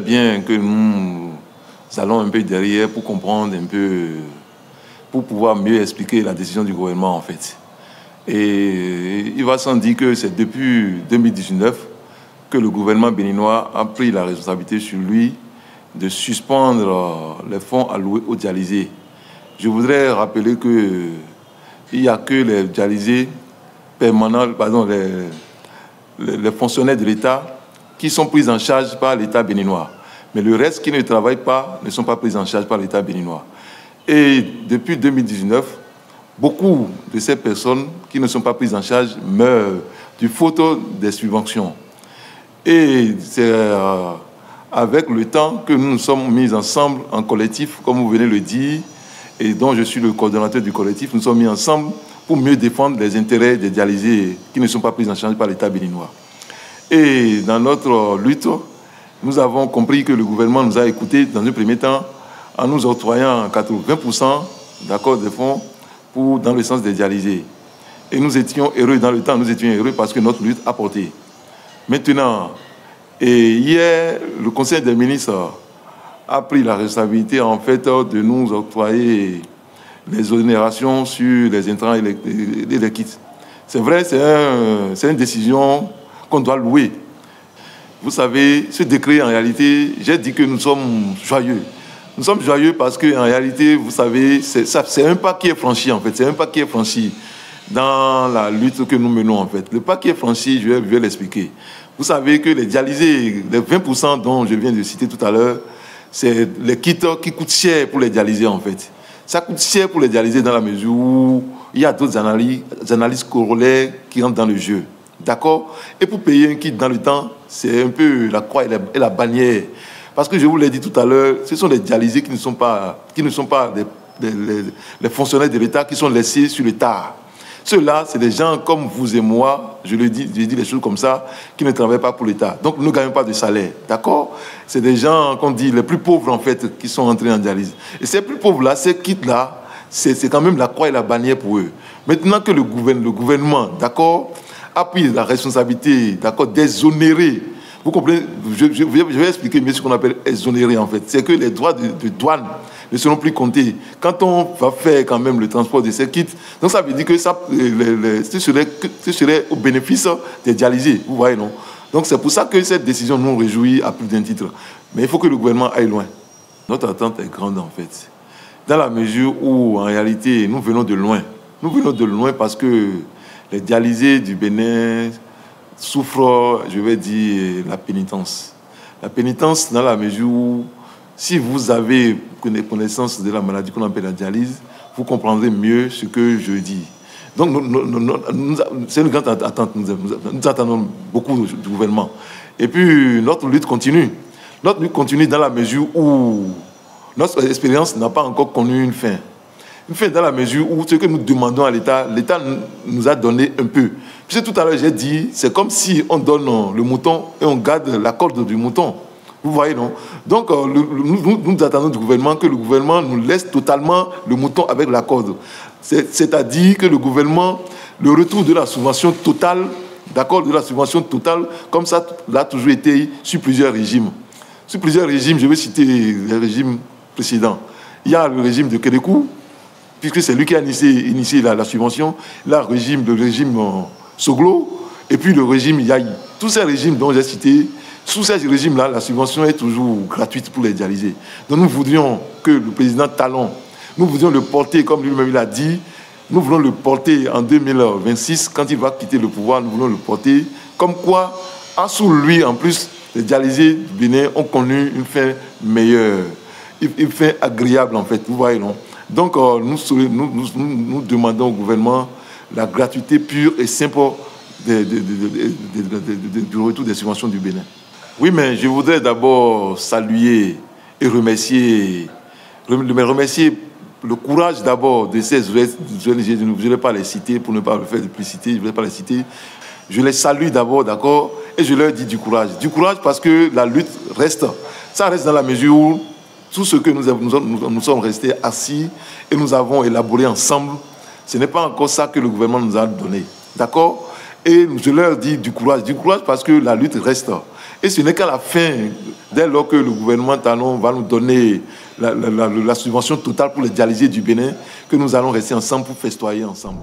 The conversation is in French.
bien que nous allons un peu derrière pour comprendre un peu, pour pouvoir mieux expliquer la décision du gouvernement en fait. Et il va sans dire que c'est depuis 2019 que le gouvernement béninois a pris la responsabilité sur lui de suspendre les fonds alloués aux dialysés. Je voudrais rappeler qu'il n'y a que les dialysés permanents, pardon, les fonctionnaires de l'État qui sont pris en charge par l'État béninois. Mais le reste qui ne travaillent pas ne sont pas pris en charge par l'État béninois. Et depuis 2019, beaucoup de ces personnes qui ne sont pas prises en charge meurent du faute des subventions. Et c'est avec le temps que nous nous sommes mis ensemble en collectif, comme vous venez de le dire, et dont je suis le coordonnateur du collectif, nous sommes mis ensemble pour mieux défendre les intérêts des dialysés qui ne sont pas pris en charge par l'État béninois. Et dans notre lutte, nous avons compris que le gouvernement nous a écoutés dans un premier temps en nous octroyant 80% d'accord des fonds dans le sens des dialysés. Et nous étions heureux dans le temps, nous étions heureux parce que notre lutte a porté. Maintenant, et hier, le Conseil des ministres a pris la responsabilité en fait de nous octroyer les exonérations sur les intrants et les kits. C'est vrai, c'est une décision qu'on doit louer. Vous savez, ce décret, en réalité, j'ai dit que nous sommes joyeux. Nous sommes joyeux parce qu'en réalité, vous savez, c'est un pas qui est franchi, en fait. C'est un pas qui est franchi dans la lutte que nous menons, en fait. Le pas qui est franchi, je vais l'expliquer. Vous savez que les dialysés, les 20% dont je viens de citer tout à l'heure, c'est les kits qui coûtent cher pour les dialysés, en fait. Ça coûte cher pour les dialysés dans la mesure où il y a d'autres analyses corollaires qui rentrent dans le jeu. D'accord? Et pour payer un kit dans le temps, c'est un peu la croix et la bannière. Parce que je vous l'ai dit tout à l'heure, ce sont les dialysés qui ne sont pas les fonctionnaires de l'État qui sont laissés sur le tard. Ceux-là, c'est des gens comme vous et moi, je dis les choses comme ça, qui ne travaillent pas pour l'État. Donc, nous ne gagnons pas de salaire. D'accord? C'est des gens, qu'on dit, les plus pauvres, en fait, qui sont entrés en dialyse. Et ces plus pauvres-là, ces kits-là, c'est quand même la croix et la bannière pour eux. Maintenant que le gouvernement, d'accord, a pris la responsabilité, d'accord, d'exonérer. Vous comprenez? Je vais expliquer mieux ce qu'on appelle exonérer, en fait. C'est que les droits de douane ne seront plus comptés. Quand on va faire quand même le transport de ces kits, donc ça veut dire que ce serait au bénéfice des dialysés. Vous voyez, non? Donc c'est pour ça que cette décision nous réjouit à plus d'un titre. Mais il faut que le gouvernement aille loin. Notre attente est grande, en fait. Dans la mesure où, en réalité, nous venons de loin. Nous venons de loin parce que les dialysés du Bénin souffrent, je vais dire, la pénitence. La pénitence dans la mesure où, si vous avez connaissance de la maladie qu'on appelle la dialyse, vous comprendrez mieux ce que je dis. Donc, c'est une grande attente. Nous attendons beaucoup du gouvernement. Et puis, notre lutte continue. Notre lutte continue dans la mesure où notre expérience n'a pas encore connu une fin. Une fin dans la mesure où ce que nous demandons à l'État, l'État nous a donné un peu. Puisque tout à l'heure, j'ai dit, c'est comme si on donne le mouton et on garde la corde du mouton. Vous voyez, non? Donc, nous attendons du gouvernement que le gouvernement nous laisse totalement le mouton avec la corde. C'est-à-dire que le gouvernement, le retour de la subvention totale, d'accord, de la subvention totale, comme ça l'a toujours été sur plusieurs régimes. Sur plusieurs régimes, je vais citer les régimes précédents. Il y a le régime de Kérékou, puisque c'est lui qui a initié la subvention, là, le régime Soglo, et puis le régime Yahi. Tous ces régimes dont j'ai cité, sous ces régimes-là, la subvention est toujours gratuite pour les dialysés. Donc nous voudrions que le président Talon, nous voudrions le porter, comme lui-même l'a dit, nous voulons le porter en 2026, quand il va quitter le pouvoir, nous voulons le porter, comme quoi, sous lui, en plus, les dialysés du Bénin ont connu une fin meilleure, une fin agréable, en fait, vous voyez, non? Donc, nous demandons au gouvernement la gratuité pure et simple du retour des subventions du Bénin. Oui, mais je voudrais d'abord saluer et remercier le courage d'abord de ces ONG. Je ne vais pas les citer pour ne pas le faire de publicité, je ne vais pas les citer. Je les salue d'abord, d'accord, et je leur dis du courage. Du courage parce que la lutte reste. Ça reste dans la mesure où tout ce que nous sommes restés assis et nous avons élaboré ensemble, ce n'est pas encore ça que le gouvernement nous a donné. D'accord? Et je leur dis du courage parce que la lutte reste. Et ce n'est qu'à la fin, dès lors que le gouvernement talon va nous donner la subvention totale pour les dialysés du Bénin, que nous allons rester ensemble pour festoyer ensemble.